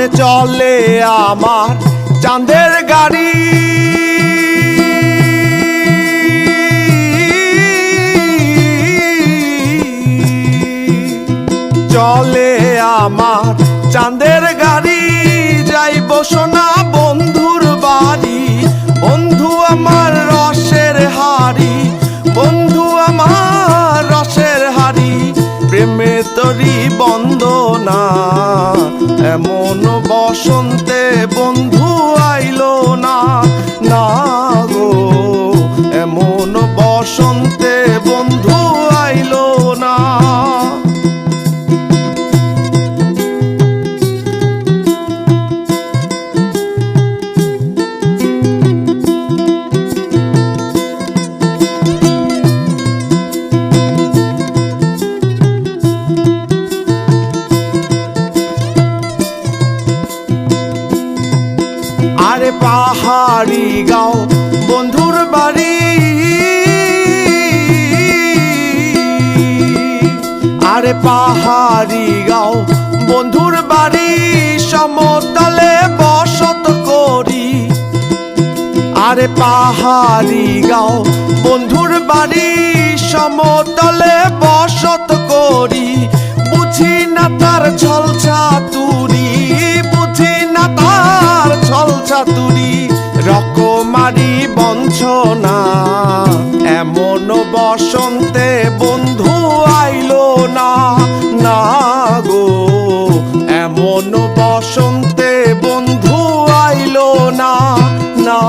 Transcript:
আরে চলে আমার চাঁদের গাড়ি, চলে আমার চাঁদের গাড়ি, যাইব সোনা বন্ধুর বাড়ি। বন্ধু আমার রসের হাড়ি, বন্ধু আমার রসের হাড়ি, প্রেমে তরি বন্দনা। এমন বসন্তে বন্ধু আইলো না, না গো এমন বসন্তে বন্ধু আইলো না। আরে পাহাড়ি গাঁও বন্ধুর বাড়ি, আরে পাহাড়ি গাঁও বন্ধুর বাড়ি, সমতলে বসত করি। আরে পাহাড়ি গাঁও বন্ধুর বাড়ি, সমতলে বসত করি। বুঝি না তার ছল চাতুরি, বুঝি না তার ছল চাতুরি, রকমারি বঞ্চনা। এমন বসন্তে বন্ধু আইলো না, না গো এমন বসন্তে বন্ধু আইলো না, না।